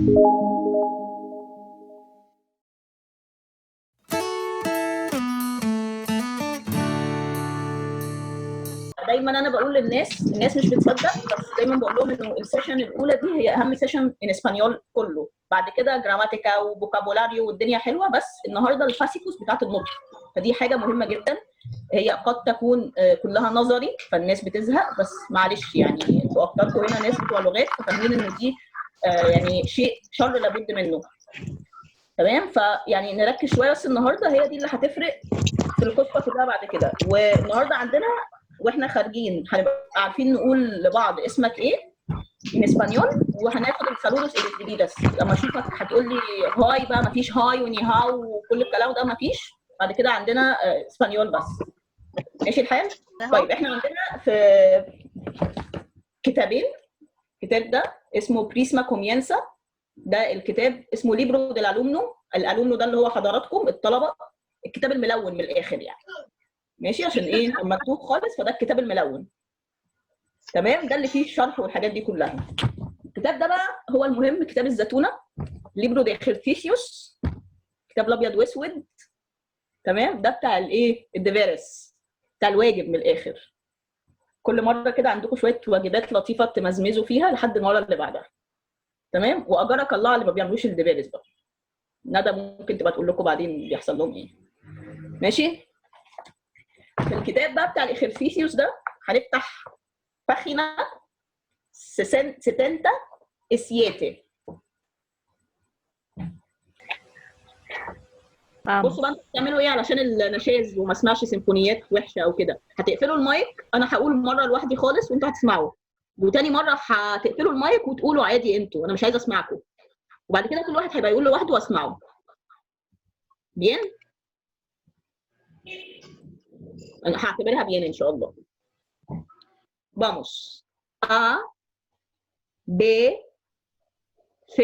دايما انا بقول للناس، الناس مش بتصدق، بس دايما بقول لهم انه السيشن الاولى دي هي اهم سيشن ان اسبانيول كله. بعد كده جراماتيكا وفوكابولاريو والدنيا حلوه، بس النهارده الباسيكوس بتاعت النطق، فدي حاجه مهمه جدا. هي قد تكون كلها نظري فالناس بتزهق، بس معلش يعني انتوا اكتركم هنا ناس بتوع لغات ففاهمين ان دي يعني شيء شر لابد منه. تمام؟ فيعني نركز شويه بس النهارده، هي دي اللي هتفرق في القصه كلها بعد كده. والنهارده عندنا واحنا خارجين هنبقى عارفين نقول لبعض اسمك ايه ان اسبانيول، وهناخد السالودوس الجديدس. لما اشوفك هتقول لي هاي بقى، مفيش هاي وني هاو وكل الكلام ده مفيش. بعد كده عندنا اسبانيول بس. ماشي الحال؟ طيب احنا عندنا في كتابين. الكتاب ده اسمه بريسما كومينسا، ده الكتاب اسمه ليبرو ديل الالومنو. الالومنو ده اللي هو حضراتكم الطلبه، الكتاب الملون من الاخر يعني. ماشي؟ عشان ايه لما مكتوب خالص، فده الكتاب الملون. تمام؟ ده اللي فيه الشرح والحاجات دي كلها. الكتاب ده بقى هو المهم، كتاب الزتونه، ليبرو دي خيرتيسيوس، كتاب الابيض واسود. تمام؟ ده بتاع الايه، الدرس، بتاع الواجب من الاخر. كل مره كده عندكم شويه واجبات لطيفه تمزمزوا فيها لحد المره اللي بعدها. تمام؟ واجرك الله على اللي ما بيعملوش الدرس بقى. ندى ممكن تبقى تقول لكم بعدين بيحصل لهم ايه. ماشي؟ في الكتاب بقى بتاع الاخرسيسيوس ده هنفتح باخينا 77. بصوا بقى انتوا بتعملوا ايه علشان النشاز وما اسمعش سيمفونيات وحشه او كده. هتقفلوا المايك، انا هقول مره لوحدي خالص وانتوا هتسمعوا، وتاني مره هتقفلوا المايك وتقولوا عادي انتوا، انا مش عايزه اسمعكم. وبعد كده كل واحد هيبقى يقول لوحده واسمعه. بيان؟ انا هعتبرها بيان ان شاء الله. Vamos. A, B, C,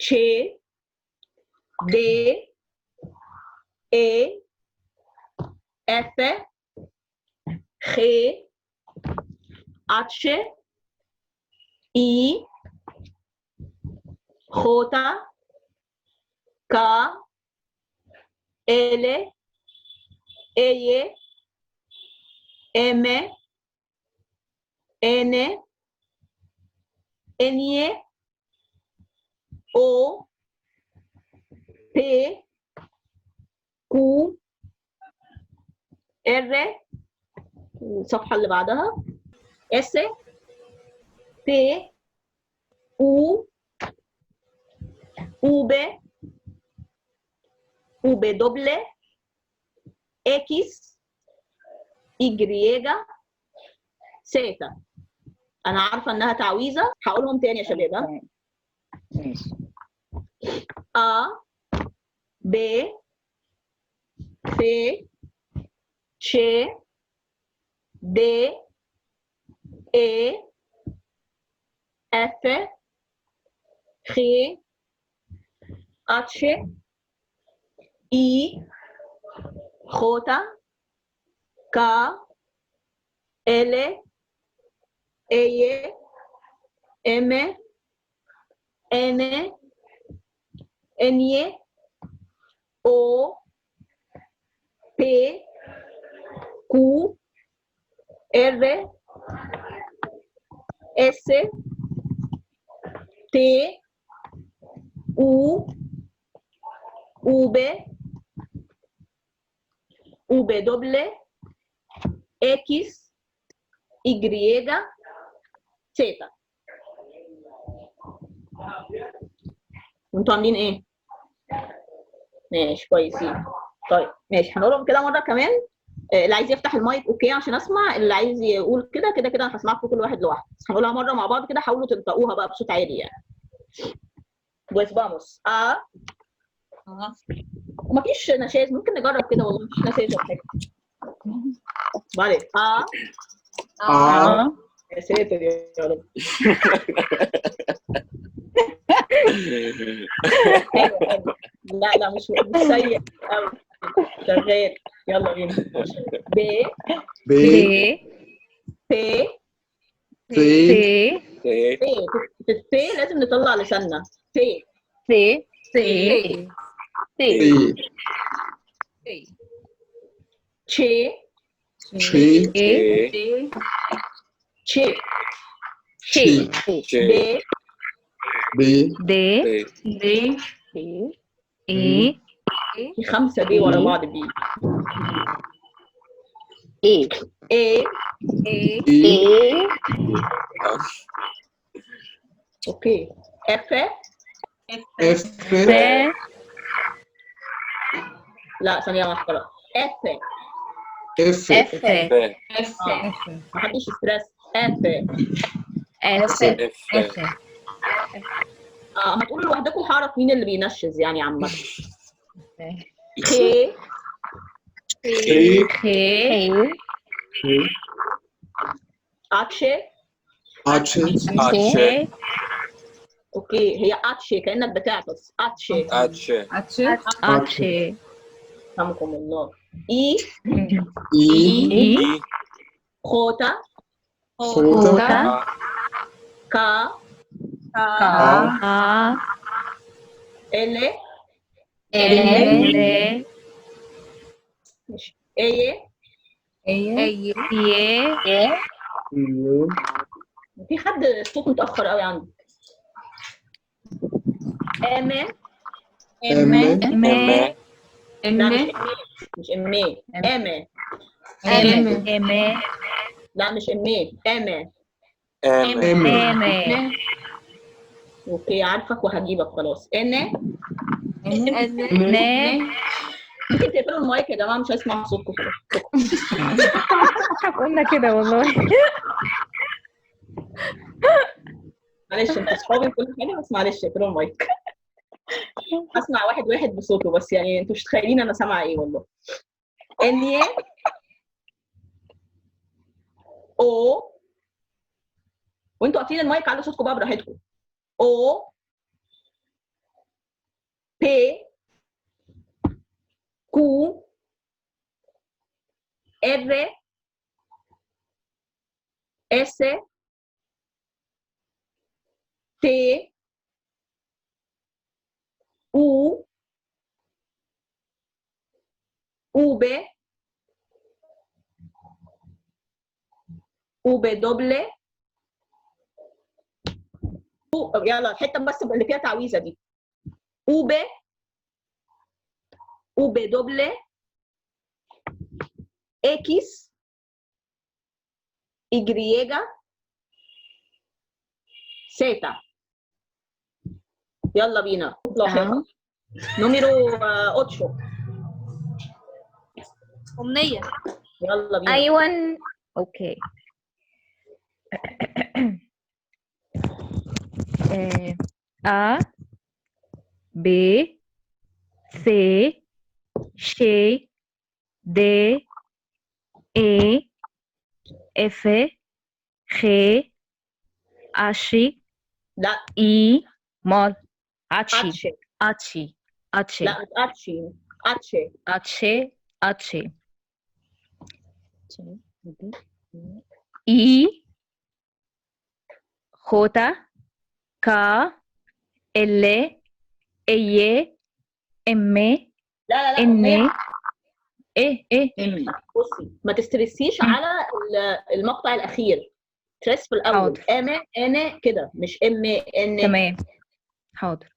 Ch, D, E, F, G, H, I, J, K, L, E, M, N, N, O, P, Q, R، الصفحة اللي بعدها S، T، U، V، W، X، Y، Z. أنا عارفة إنها تعويذة، هقولهم تاني يا شباب. ها؟ A، B، C، Ch، D، E، F، G، H، I، J، K، L، E، M، N، N، O، P، Q، R، S، T، U، V، W، X، Y، Z. انتوا عاملين ايه؟ ماشي كويسين. طيب ماشي، هنقولهم كده مره كمان. اللي عايز يفتح المايك اوكي عشان اسمع، اللي عايز يقول كده كده كده انا هسمعكم كل واحد لوحده. هنقولها مره مع بعض كده، حاولوا تنطقوها بقى بصوت عالي يعني. Pues vamos a. مفيش نشاز، ممكن نجرب كده والله، مفيش نشاز ولا حاجه. بعدين يا ساتر يا رب. لا مش سيء قوي، شغال. يلا بينا. ب ب ب ب لازم لازم نطلع لساننا. تي تي تي تي تشي شي تي تشي شي دي بي دي دي اي في 5 دي ورا بعض بي. اي اي اي اوكي. اف اف لا ثانية واحدة. اف اف اف محدش ستريس. اف اف هتقولوا لوحدكم هعرف مين اللي بينشز يعني عامة. خي خي خي اتشي اتشي اتشي اوكي. هي اتشي كأنك بتعطس. اتشي اتشي رحمكم الله. اي اي خوتا خوتا كا كا ال ال مش اي. في حد الصوت متأخر قوي عندي. ام لا مش امي ام لا مش امي ام اوكي عارفك وهجيبك خلاص. ان ممكن تقفلوا المايك يا جماعه مش هسمع صوتكم خلاص. قلنا كده والله. معلش انتوا صحابي كل حاجه بس معلش اقفلوا المايك. اسمع واحد واحد بصوته بس يعني انتوا مش متخيلين انا سامعه ايه والله. اني او وانتوا قافلين المايك علوا صوتكم بقى براحتكم. او بي كو ار اس تي او او بي او بي دوبل يلا الحته بس اللي فيها تعويذه دي. او بي دوبل اكس اجريجا سيتا. يلا بينا. نمرو 8 أمنية. يلا بينا. أيوة أوكي. A B C C D E F G H لا I مال اتشي. أتشي لا مش اتشي. اتشي أتشي أتشي I J K L اي ام لا ان أمية. ايه بصي ما تسترسيش على المقطع الاخير. ترس في الاول. حاضر. انا كده مش ام ان. تمام حاضر.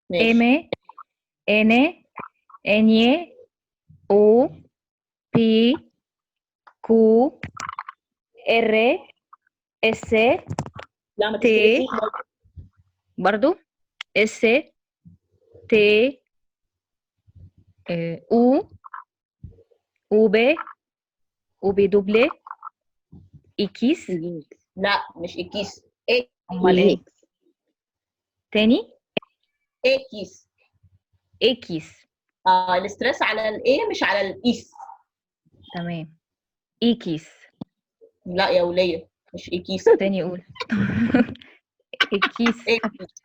ماشي. ام ان ان او بي كو ار اس لا ما تي تسترسيش برضو اس تي او او بي دوبل اكيس. لا مش اكيس. امال ايه تاني؟ اكيس. اكيس. الاسترس على الايه مش على الايس. تمام اكيس. لا يا وليه مش اكيس. تاني قول. الكيس اكيس.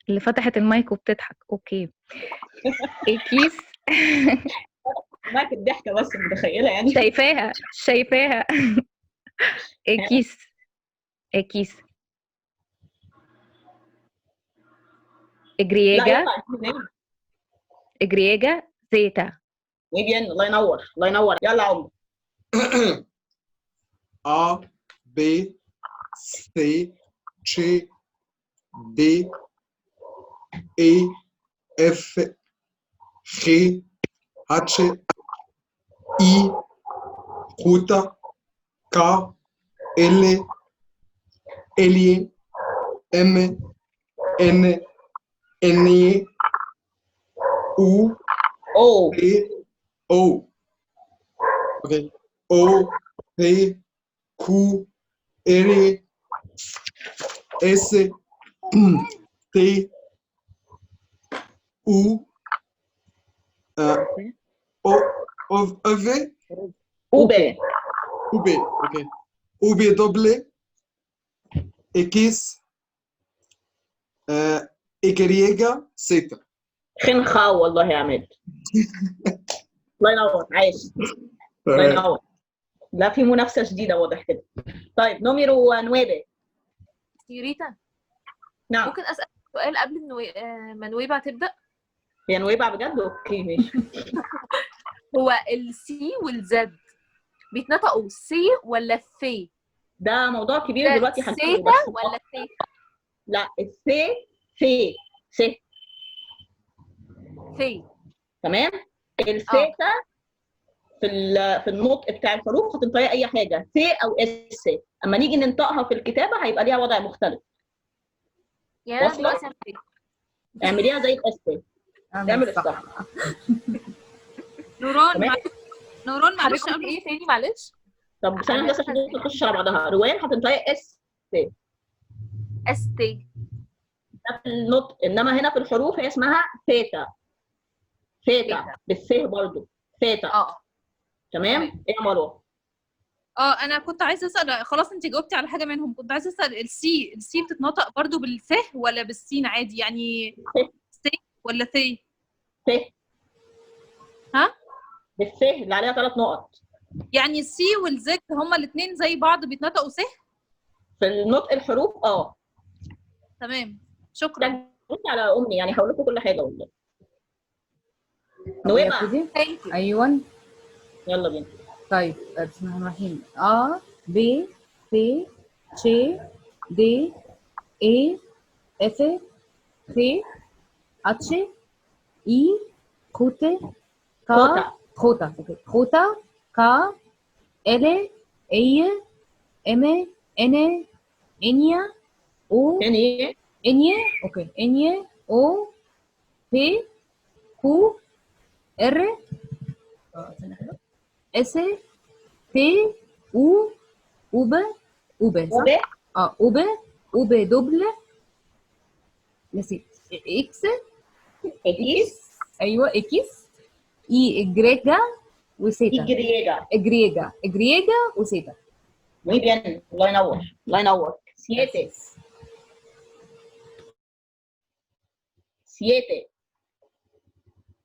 اللي فتحت المايك وبتضحك. اوكي الكيس. معاك الضحكه بس متخيله يعني. شايفاها الكيس. الكيس لا إجريجا يلا عايزين إجريجا زيتا. بيان. الله ينور الله ينور. يلا يا عمر. A B C C D E F G H I J K L L M N N U او P O. Okay. O P Q R S T U O V اوبي. U B. Okay. U B double X Y Z. خنخاو والله يا عماد. الله ينور. عايش. الله ينور. لا في منافسه شديده واضح كده. طيب نوميرو 9. يوريتا، نعم. ممكن اسال سؤال قبل ما نويبع تبدا؟ هي نويبع بجد؟ اوكي ماشي. هو السي والزد بيتنطقوا سي ولا في؟ ده موضوع كبير دلوقتي هنقوله. سيتا بس ولا في؟ لا السي في سي. في. تمام. الثيتا في النطق بتاع الحروف هتنطقي اي حاجه سي او اس. اما نيجي ننطقها في الكتابه هيبقى ليها وضع مختلف. يعني انا واصلة؟ دلوقتي أعمل إيه؟ اعمليها زي الاس. اعمل الصح. نوران تمام. نوران معلش قبل ايه تاني معلش؟ طب ثانيه بس عشان ما تخشش على بعضها. روان هتنطقي اس اس تي ده في النطق، انما هنا في الحروف هي اسمها ثيتا. ثيتا بالث برضه. ثيتا. تمام. ايه يا مروه؟ انا كنت عايزه اسال، خلاص انت جاوبتي على حاجه منهم. كنت عايزه اسال السي بتتنطق برضو بالث ولا بالسين عادي؟ يعني سي ولا ثي؟ ث. ها؟ بالث اللي عليها 3 نقط. يعني السي والزد هما الاثنين زي بعض بيتنطقوا ث؟ في النطق الحروف تمام شكرا. قلت على امي يعني هقول لكم كل حاجه والله. نويبع. نويبع. ايوه يلا بينا. طيب بسم الله الرحمن الرحيم. A B C C D E F G H I J K J K L M N O اوكي N O P Q R S T U U B صح؟ U B دبل نسيت إكس أيوه إكس إي إجريجا وسيتا. إجريجا وسيتا. muy bien. الله ينور الله ينور. 7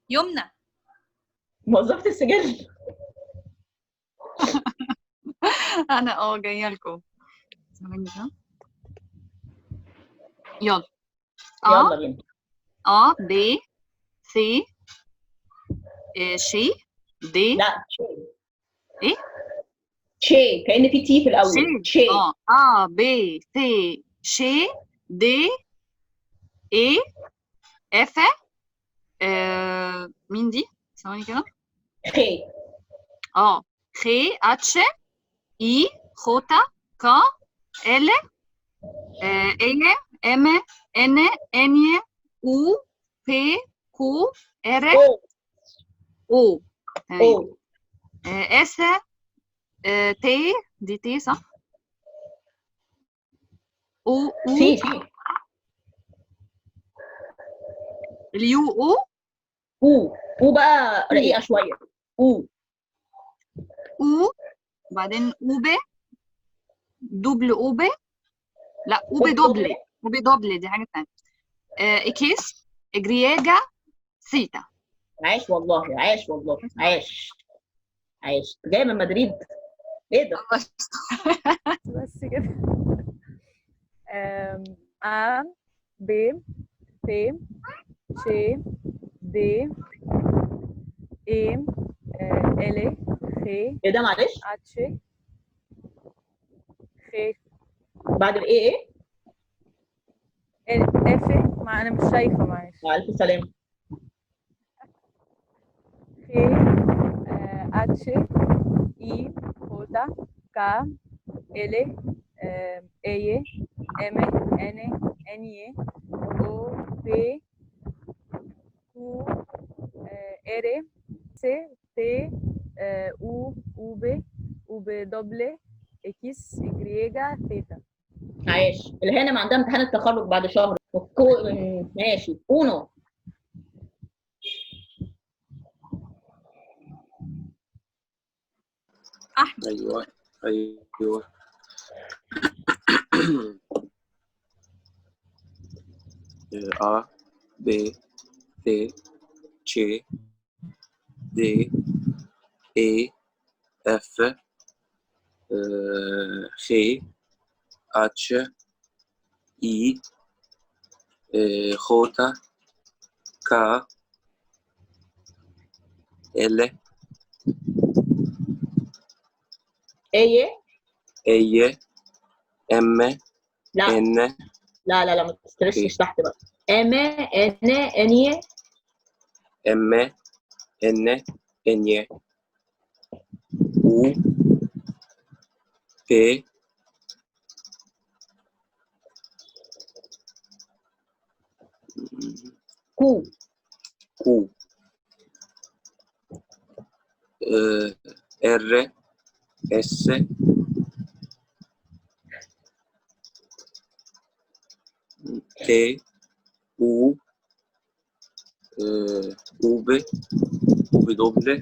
يمنى موظفة السجل. انا جايه لكم. يلا. يلا بينا. A B C شي دي. لا شي. ايه؟ شي كأن في تي في الأول. شي. A B C شي دي اي اف مين دي؟ ثواني كده. خي. خي اتش اي خوتا كا ال ال ام ان ان او بي كو ار او اس تي دي تي صح؟ او سي اليو او بقى رقيقة شوية. او وبعدين او بي دوبل او بي. لا او بي دوبل دي حاجة تانية. اكيس اجرياجا سيتا. عاش والله عاش والله عاش. جاي من مدريد. ايه ده؟ بس كده. A B C شي دي إيم إلي خي ايه ده معلش؟ أتشي خي بعد الايه ايه؟ إفي ما أنا مش شايفة معلش مع الف سلامه. خي أتشي إي خوتا كا إلي إيه إمي إني إني أو بي كو إري سي تي او اوبي اوبي دوبل اكس اجريجا ثيتا. عايش. الهانم عندها امتحان التخرج بعد شهر. ماشي. اونو. احمد. ايوه ايوه. A B C C D E F G H I J K L ايه E M لا N لا لا لا ما تسترسش تحت بقى. اما انا انيه M N N U P كو Q R S T U V W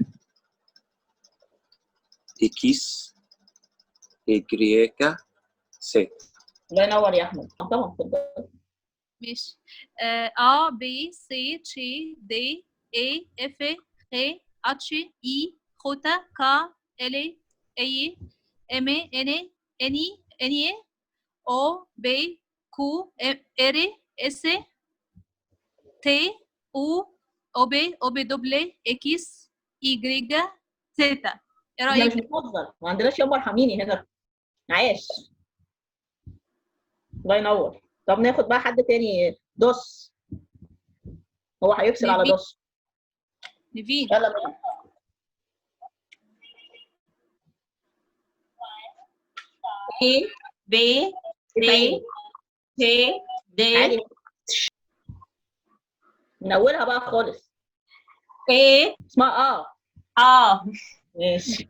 X Y Z. الله ينور يا احمد. طبعا اتفضل. ماشي. A B C C D E F G H I J K L E M N N N O B Q R S T U O B W X Y Z. ايه احنا مش رأيك؟ بنهزر، ما عندناش يابا ارحميني هنا. عايش. الله ينور. طب ناخد بقى حد تاني. دوس. هو هيفصل على نيفين. دوس. نيفين. يلا بينا. A B C C D عادي. من اولها بقى خالص. A اسمها A ماشي.